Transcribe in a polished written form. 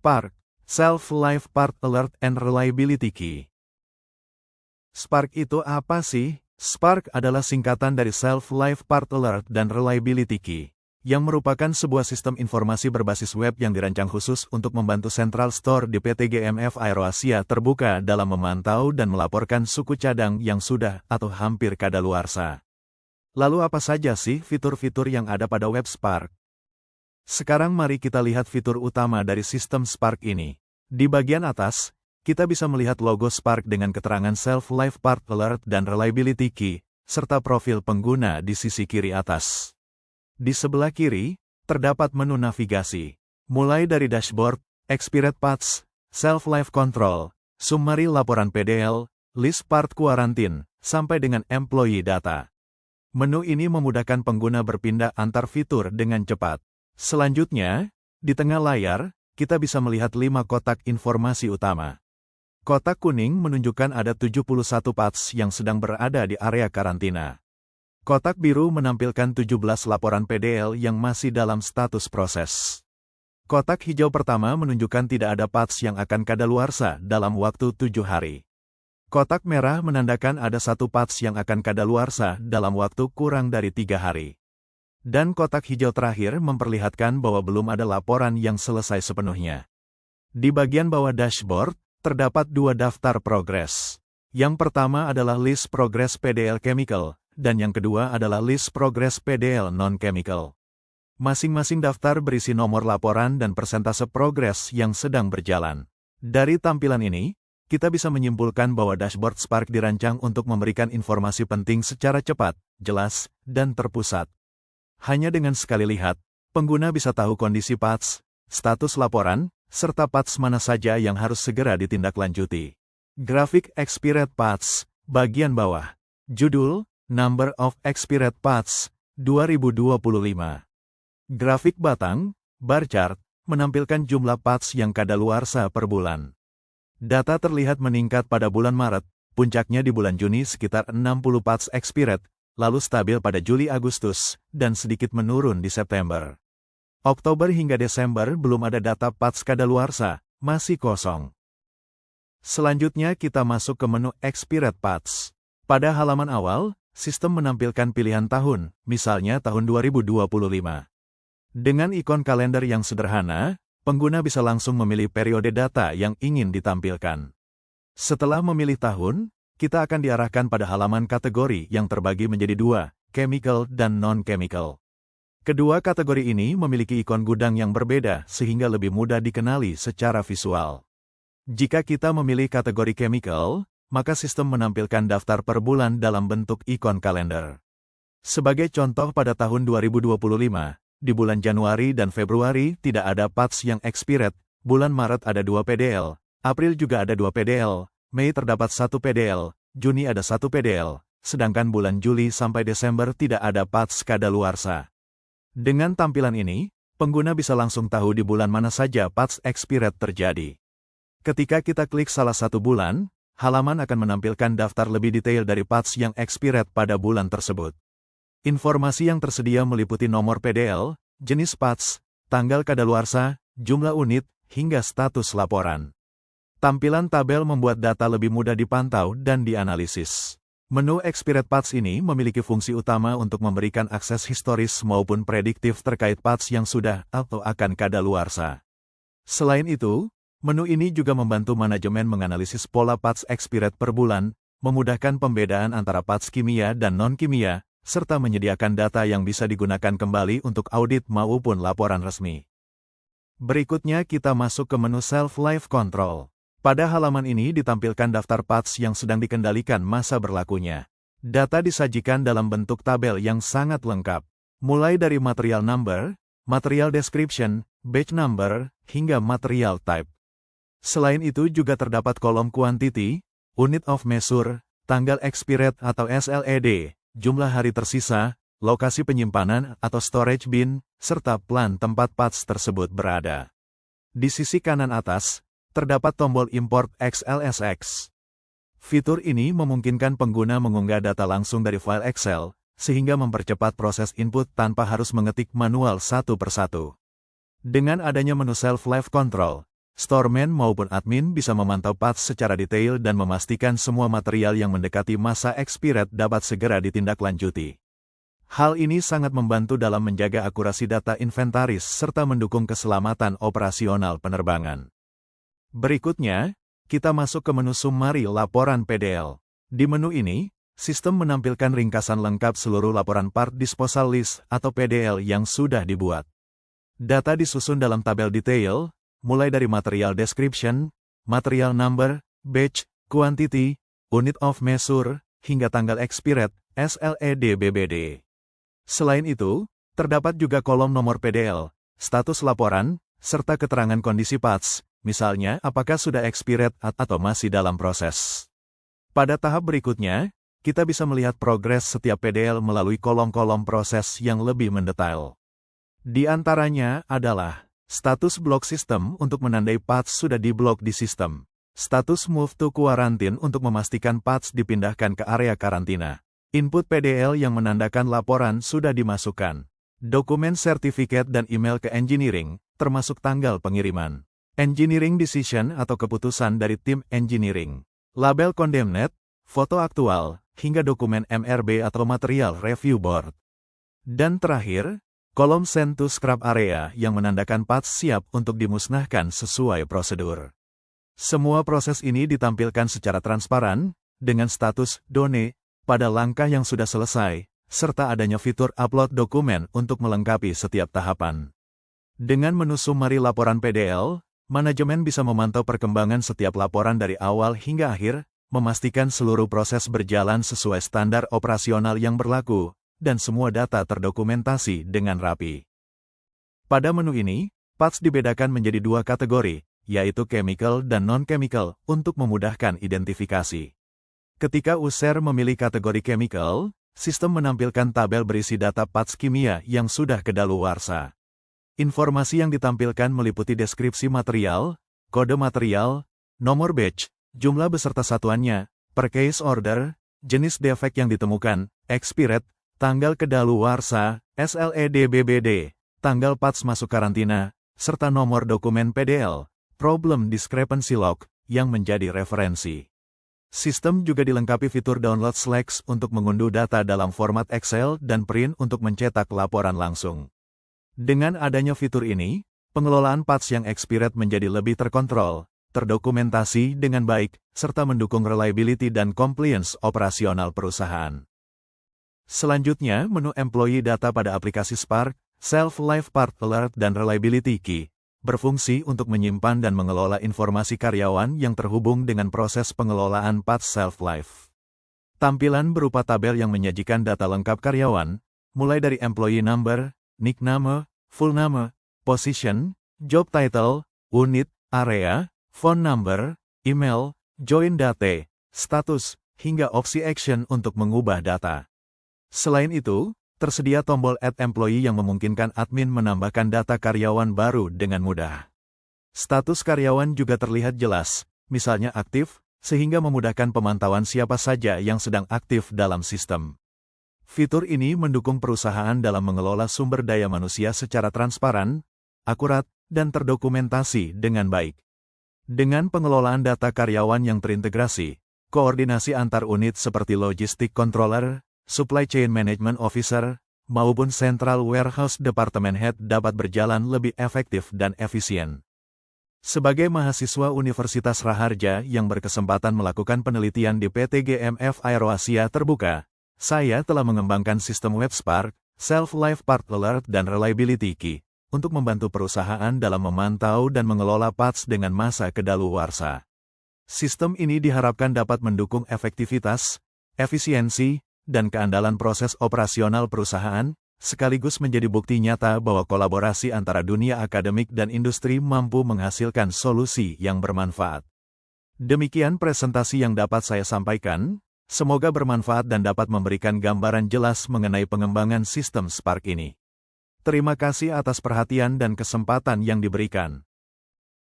Spark, Self-Live Part Alert and Reliability Key. Spark itu apa sih? Spark adalah singkatan dari Self-Live Part Alert dan Reliability Key, yang merupakan sebuah sistem informasi berbasis web yang dirancang khusus untuk membantu Central Store di PT GMF Aeroasia terbuka dalam memantau dan melaporkan suku cadang yang sudah atau hampir kadaluarsa. Lalu apa saja sih fitur-fitur yang ada pada web Spark? Sekarang mari kita lihat fitur utama dari sistem Spark ini. Di bagian atas, kita bisa melihat logo Spark dengan keterangan Self-Live Part Alert dan Reliability Key, serta profil pengguna di sisi kiri atas. Di sebelah kiri, terdapat menu navigasi, mulai dari dashboard, expired parts, self-live control, summary laporan PDL, list part quarantine, sampai dengan employee data. Menu ini memudahkan pengguna berpindah antar fitur dengan cepat. Selanjutnya, di tengah layar, kita bisa melihat 5 kotak informasi utama. Kotak kuning menunjukkan ada 71 parts yang sedang berada di area karantina. Kotak biru menampilkan 17 laporan PDL yang masih dalam status proses. Kotak hijau pertama menunjukkan tidak ada parts yang akan kadaluarsa dalam waktu 7 hari. Kotak merah menandakan ada 1 parts yang akan kadaluarsa dalam waktu kurang dari 3 hari. Dan kotak hijau terakhir memperlihatkan bahwa belum ada laporan yang selesai sepenuhnya. Di bagian bawah dashboard, terdapat 2 daftar progres. Yang pertama adalah list progress PDL chemical, dan yang kedua adalah list progress PDL non-chemical. Masing-masing daftar berisi nomor laporan dan persentase progres yang sedang berjalan. Dari tampilan ini, kita bisa menyimpulkan bahwa dashboard Spark dirancang untuk memberikan informasi penting secara cepat, jelas, dan terpusat. Hanya dengan sekali lihat, pengguna bisa tahu kondisi parts, status laporan, serta parts mana saja yang harus segera ditindaklanjuti. Grafik expired parts, bagian bawah. Judul, Number of Expired Parts, 2025. Grafik batang, bar chart, menampilkan jumlah parts yang kadaluarsa per bulan. Data terlihat meningkat pada bulan Maret, puncaknya di bulan Juni sekitar 60 parts expired, lalu stabil pada Juli-Agustus, dan sedikit menurun di September. Oktober hingga Desember belum ada data parts kadaluarsa, masih kosong. Selanjutnya kita masuk ke menu Expired Parts. Pada halaman awal, sistem menampilkan pilihan tahun, misalnya tahun 2025. Dengan ikon kalender yang sederhana, pengguna bisa langsung memilih periode data yang ingin ditampilkan. Setelah memilih tahun, kita akan diarahkan pada halaman kategori yang terbagi menjadi 2, chemical dan non-chemical. Kedua kategori ini memiliki ikon gudang yang berbeda sehingga lebih mudah dikenali secara visual. Jika kita memilih kategori chemical, maka sistem menampilkan daftar per bulan dalam bentuk ikon kalender. Sebagai contoh pada tahun 2025, di bulan Januari dan Februari tidak ada parts yang expired, bulan Maret ada 2 PDL, April juga ada 2 PDL, Mei terdapat 1 PDL, Juni ada 1 PDL, sedangkan bulan Juli sampai Desember tidak ada parts kadaluarsa. Dengan tampilan ini, pengguna bisa langsung tahu di bulan mana saja parts expired terjadi. Ketika kita klik salah satu bulan, halaman akan menampilkan daftar lebih detail dari parts yang expired pada bulan tersebut. Informasi yang tersedia meliputi nomor PDL, jenis parts, tanggal kadaluarsa, jumlah unit, hingga status laporan. Tampilan tabel membuat data lebih mudah dipantau dan dianalisis. Menu Expired Parts ini memiliki fungsi utama untuk memberikan akses historis maupun prediktif terkait parts yang sudah atau akan kadaluarsa. Selain itu, menu ini juga membantu manajemen menganalisis pola parts expired per bulan, memudahkan pembedaan antara parts kimia dan non-kimia, serta menyediakan data yang bisa digunakan kembali untuk audit maupun laporan resmi. Berikutnya kita masuk ke menu Self-Live Control. Pada halaman ini ditampilkan daftar parts yang sedang dikendalikan masa berlakunya. Data disajikan dalam bentuk tabel yang sangat lengkap, mulai dari material number, material description, batch number, hingga material type. Selain itu juga terdapat kolom quantity, unit of measure, tanggal expired atau SLED, jumlah hari tersisa, lokasi penyimpanan atau storage bin, serta plan tempat parts tersebut berada. Di sisi kanan atas, terdapat tombol Import XLSX. Fitur ini memungkinkan pengguna mengunggah data langsung dari file Excel, sehingga mempercepat proses input tanpa harus mengetik manual satu persatu. Dengan adanya menu Self-Live Control, storeman maupun admin bisa memantau patch secara detail dan memastikan semua material yang mendekati masa expired dapat segera ditindaklanjuti. Hal ini sangat membantu dalam menjaga akurasi data inventaris serta mendukung keselamatan operasional penerbangan. Berikutnya, kita masuk ke menu summary laporan PDL. Di menu ini, sistem menampilkan ringkasan lengkap seluruh laporan Part Disposal List atau PDL yang sudah dibuat. Data disusun dalam tabel detail, mulai dari material description, material number, batch, quantity, unit of measure, hingga tanggal expired, SLED/BBD. Selain itu, terdapat juga kolom nomor PDL, status laporan, serta keterangan kondisi patch, misalnya apakah sudah expired atau masih dalam proses. Pada tahap berikutnya, kita bisa melihat progres setiap PDL melalui kolom-kolom proses yang lebih mendetail. Di antaranya adalah status block system untuk menandai patch sudah diblok di sistem. Status move to quarantine untuk memastikan patch dipindahkan ke area karantina. Input PDL yang menandakan laporan sudah dimasukkan. Dokumen sertifikat dan email ke engineering, termasuk tanggal pengiriman. Engineering decision atau keputusan dari tim engineering. Label condemned, foto aktual, hingga dokumen MRB atau material review board. Dan terakhir, kolom send to scrap area yang menandakan patch siap untuk dimusnahkan sesuai prosedur. Semua proses ini ditampilkan secara transparan, dengan status done pada langkah yang sudah selesai, serta adanya fitur upload dokumen untuk melengkapi setiap tahapan. Dengan menu summary laporan PDL, manajemen bisa memantau perkembangan setiap laporan dari awal hingga akhir, memastikan seluruh proses berjalan sesuai standar operasional yang berlaku, dan semua data terdokumentasi dengan rapi. Pada menu ini, patch dibedakan menjadi dua kategori, yaitu chemical dan non-chemical, untuk memudahkan identifikasi. Ketika user memilih kategori chemical, sistem menampilkan tabel berisi data patch kimia yang sudah kedaluarsa. Informasi yang ditampilkan meliputi deskripsi material, kode material, nomor batch, jumlah beserta satuannya, per case order, jenis defek yang ditemukan, expired, tanggal kedaluarsa, SLED/BBD, tanggal patch masuk karantina, serta nomor dokumen PDL, problem discrepancy log, yang menjadi referensi. Sistem juga dilengkapi fitur download Slack untuk mengunduh data dalam format Excel dan print untuk mencetak laporan langsung. Dengan adanya fitur ini, pengelolaan patch yang expired menjadi lebih terkontrol, terdokumentasi dengan baik, serta mendukung reliability dan compliance operasional perusahaan. Selanjutnya, menu Employee Data pada aplikasi Spark, Self-Life Part Alert dan Reliability Key, berfungsi untuk menyimpan dan mengelola informasi karyawan yang terhubung dengan proses pengelolaan patch Self-Life. Tampilan berupa tabel yang menyajikan data lengkap karyawan, mulai dari employee number, nickname, full name, position, job title, unit, area, phone number, email, join date, status, hingga opsi action untuk mengubah data. Selain itu, tersedia tombol Add Employee yang memungkinkan admin menambahkan data karyawan baru dengan mudah. Status karyawan juga terlihat jelas, misalnya aktif, sehingga memudahkan pemantauan siapa saja yang sedang aktif dalam sistem. Fitur ini mendukung perusahaan dalam mengelola sumber daya manusia secara transparan, akurat, dan terdokumentasi dengan baik. Dengan pengelolaan data karyawan yang terintegrasi, koordinasi antar unit seperti Logistic Controller, Supply Chain Management Officer, maupun Central Warehouse Department Head dapat berjalan lebih efektif dan efisien. Sebagai mahasiswa Universitas Raharja yang berkesempatan melakukan penelitian di PT GMF AeroAsia Terbuka, saya telah mengembangkan sistem web Spark, Self-Life Part Alert dan Reliability Key, untuk membantu perusahaan dalam memantau dan mengelola patch dengan masa kedaluarsa. Sistem ini diharapkan dapat mendukung efektivitas, efisiensi, dan keandalan proses operasional perusahaan, sekaligus menjadi bukti nyata bahwa kolaborasi antara dunia akademik dan industri mampu menghasilkan solusi yang bermanfaat. Demikian presentasi yang dapat saya sampaikan, semoga bermanfaat dan dapat memberikan gambaran jelas mengenai pengembangan sistem Spark ini. Terima kasih atas perhatian dan kesempatan yang diberikan.